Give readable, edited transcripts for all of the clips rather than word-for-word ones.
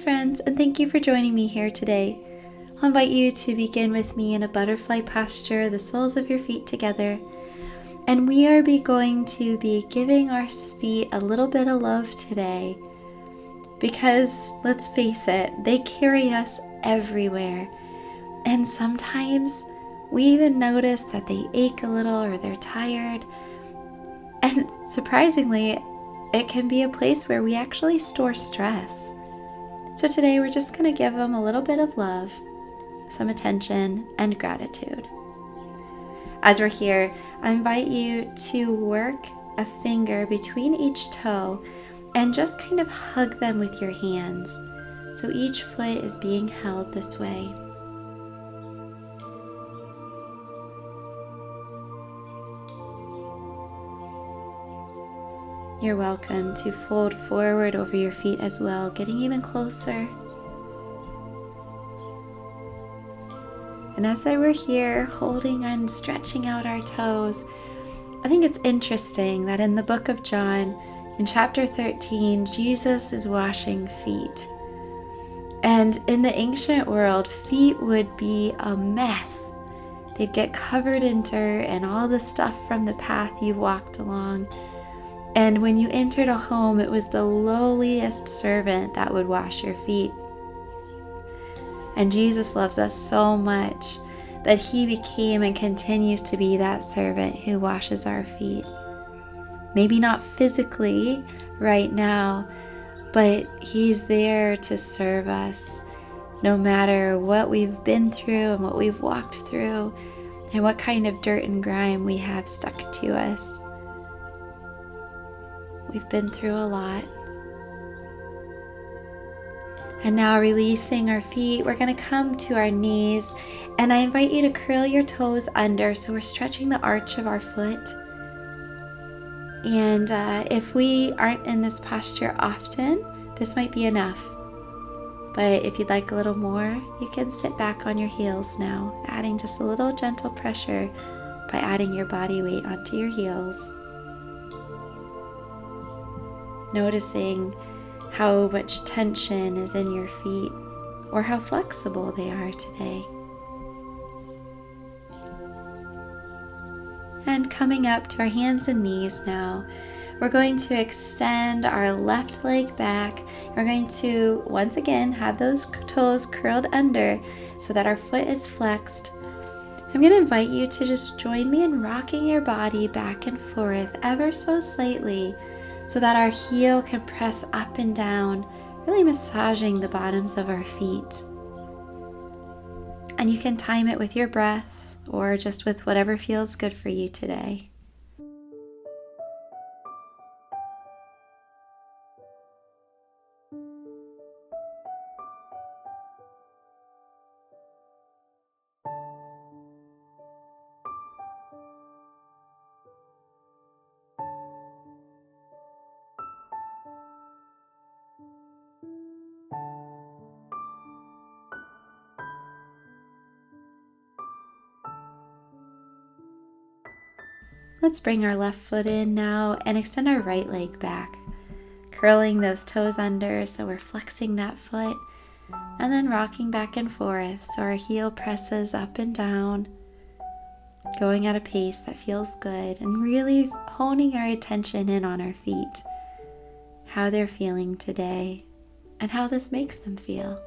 friends, and thank you for joining me here today. I'll invite you to begin with me in a butterfly posture, the soles of your feet together. And we are going to be giving our feet a little bit of love today. Because, let's face it, they carry us everywhere. And sometimes we even notice that they ache a little or they're tired. And surprisingly, it can be a place where we actually store stress. So today we're just going to give them a little bit of love, some attention, and gratitude. As we're here, I invite you to work a finger between each toe and just kind of hug them with your hands. So each foot is being held this way. You're welcome to fold forward over your feet as well, getting even closer. And as we're here holding and stretching out our toes, I think it's interesting that in the book of John, in chapter 13, Jesus is washing feet. And in the ancient world, feet would be a mess. They'd get covered in dirt and all the stuff from the path you've walked along. And when you entered a home, it was the lowliest servant that would wash your feet. And Jesus loves us so much that he became and continues to be that servant who washes our feet. Maybe not physically right now, but he's there to serve us no matter what we've been through and what we've walked through and what kind of dirt and grime we have stuck to us. We've been through a lot. And now releasing our feet, we're going to come to our knees, and I invite you to curl your toes under so we're stretching the arch of our foot. And if we aren't in this posture often, this might be enough. But if you'd like a little more, you can sit back on your heels now, adding just a little gentle pressure by adding your body weight onto your heels. Noticing how much tension is in your feet or how flexible they are today. And coming up to our hands and knees now, we're going to extend our left leg back. We're going to once again have those toes curled under so that our foot is flexed. I'm going to invite you to just join me in rocking your body back and forth ever so slightly, so that our heel can press up and down, really massaging the bottoms of our feet. And you can time it with your breath or just with whatever feels good for you today. Let's bring our left foot in now and extend our right leg back, curling those toes under so we're flexing that foot, and then rocking back and forth so our heel presses up and down, going at a pace that feels good, and really honing our attention in on our feet, how they're feeling today, and how this makes them feel.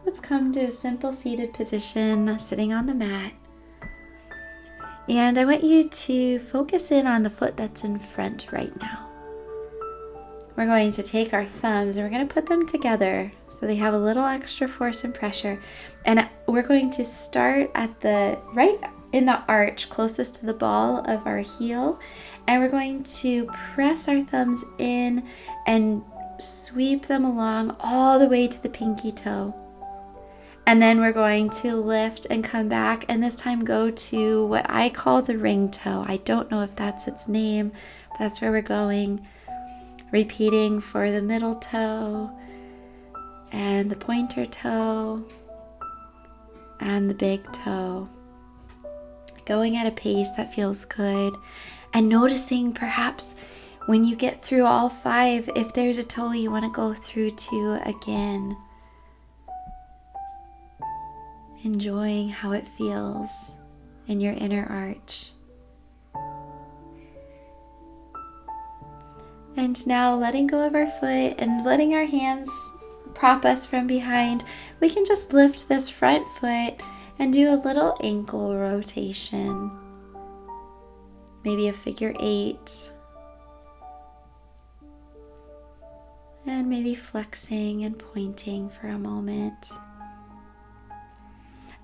let's come to a simple seated position, sitting on the mat. And I want you to focus in on the foot that's in front right now. We're going to take our thumbs and we're going to put them together so they have a little extra force and pressure. And we're going to start at the right in the arch closest to the ball of our heel. And we're going to press our thumbs in and sweep them along all the way to the pinky toe. And then we're going to lift and come back, and this time go to what I call the ring toe. I don't know if that's its name, but that's where we're going. Repeating for the middle toe and the pointer toe and the big toe. Going at a pace that feels good and noticing perhaps when you get through all 5, if there's a toe you want to go through to again. Enjoying how it feels in your inner arch. And now letting go of our foot and letting our hands prop us from behind, we can just lift this front foot and do a little ankle rotation. Maybe a figure 8. And maybe flexing and pointing for a moment.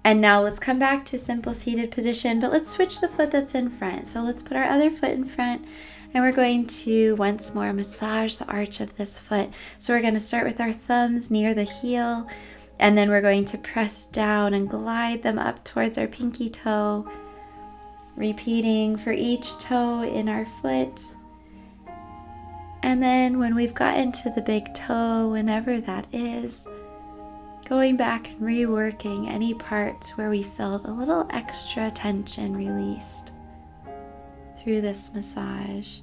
And now let's come back to simple seated position, but let's switch the foot that's in front. So let's put our other foot in front and we're going to once more massage the arch of this foot. So we're going to start with our thumbs near the heel, and then we're going to press down and glide them up towards our pinky toe, repeating for each toe in our foot. And then when we've gotten to the big toe, whenever that is, going back and reworking any parts where we felt a little extra tension released through this massage.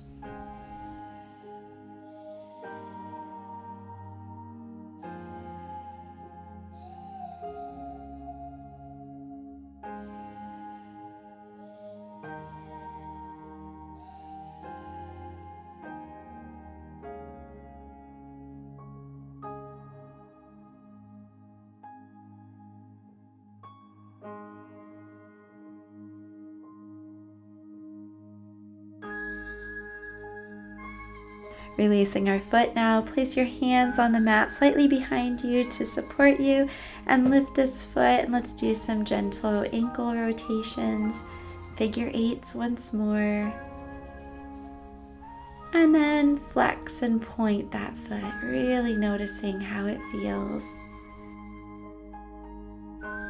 Releasing our foot now, place your hands on the mat slightly behind you to support you and lift this foot, and let's do some gentle ankle rotations, figure 8s once more. And then flex and point that foot, really noticing how it feels.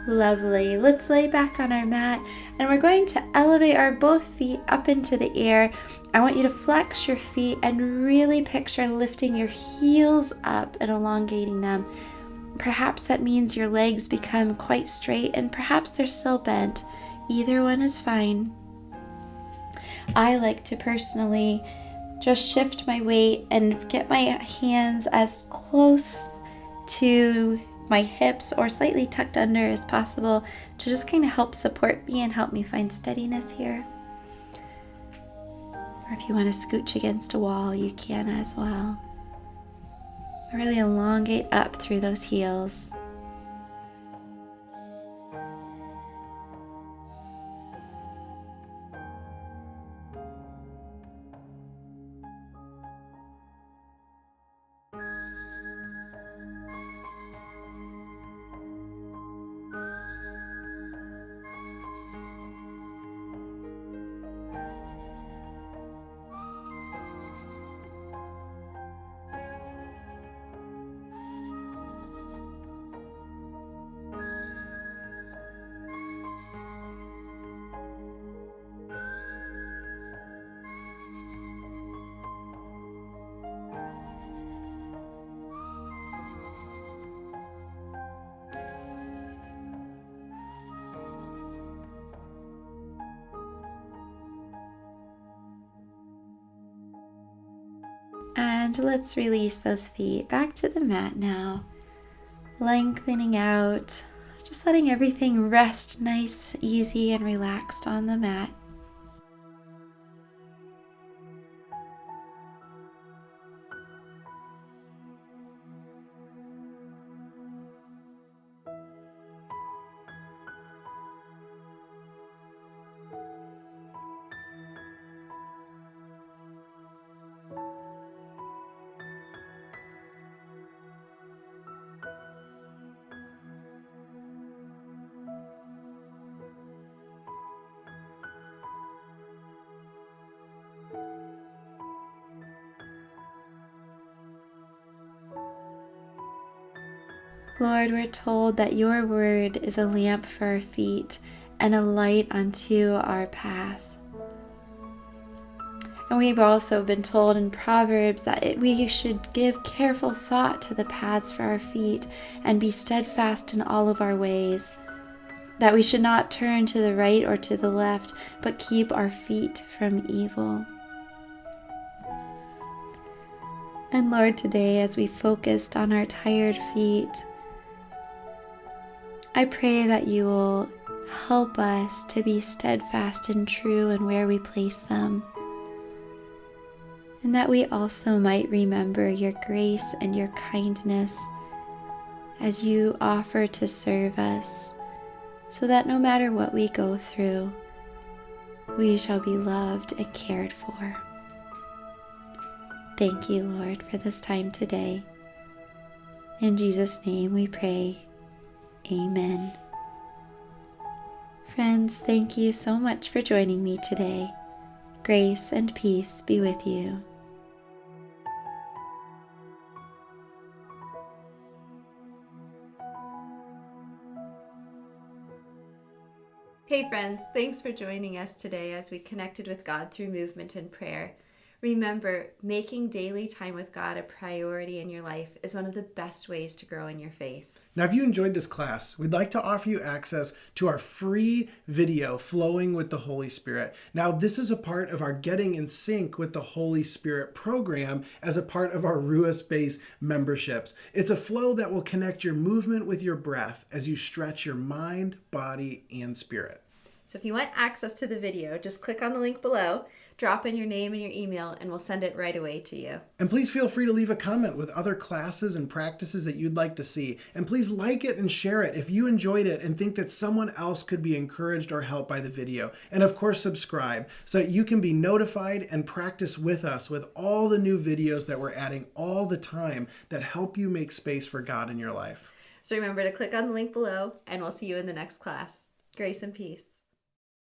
Lovely. Let's lay back on our mat and we're going to elevate our both feet up into the air. I want you to flex your feet and really picture lifting your heels up and elongating them. Perhaps that means your legs become quite straight and perhaps they're still bent. Either one is fine. I like to personally just shift my weight and get my hands as close to my hips or slightly tucked under as possible to just kind of help support me and help me find steadiness here. Or if you want to scooch against a wall, you can as well. Really elongate up through those heels. And let's release those feet back to the mat now. Lengthening out, just letting everything rest nice, easy, and relaxed on the mat. Lord, we're told that your word is a lamp for our feet and a light unto our path. And we've also been told in Proverbs that we should give careful thought to the paths for our feet and be steadfast in all of our ways, that we should not turn to the right or to the left, but keep our feet from evil. And Lord, today as we focused on our tired feet, I pray that you will help us to be steadfast and true in where we place them, and that we also might remember your grace and your kindness as you offer to serve us, so that no matter what we go through, we shall be loved and cared for. Thank you, Lord, for this time today. In Jesus' name we pray. Amen. Friends, thank you so much for joining me today. Grace and peace be with you. Hey friends, thanks for joining us today as we connected with God through movement and prayer. Remember, making daily time with God a priority in your life is one of the best ways to grow in your faith. Now, if you enjoyed this class, we'd like to offer you access to our free video, Flowing with the Holy Spirit. Now, this is a part of our Getting in Sync with the Holy Spirit program as a part of our Ruah Space memberships. It's a flow that will connect your movement with your breath as you stretch your mind, body, and spirit. So if you want access to the video, just click on the link below, drop in your name and your email, and we'll send it right away to you. And please feel free to leave a comment with other classes and practices that you'd like to see. And please like it and share it if you enjoyed it and think that someone else could be encouraged or helped by the video. And of course, subscribe so that you can be notified and practice with us with all the new videos that we're adding all the time that help you make space for God in your life. So remember to click on the link below, and we'll see you in the next class. Grace and peace.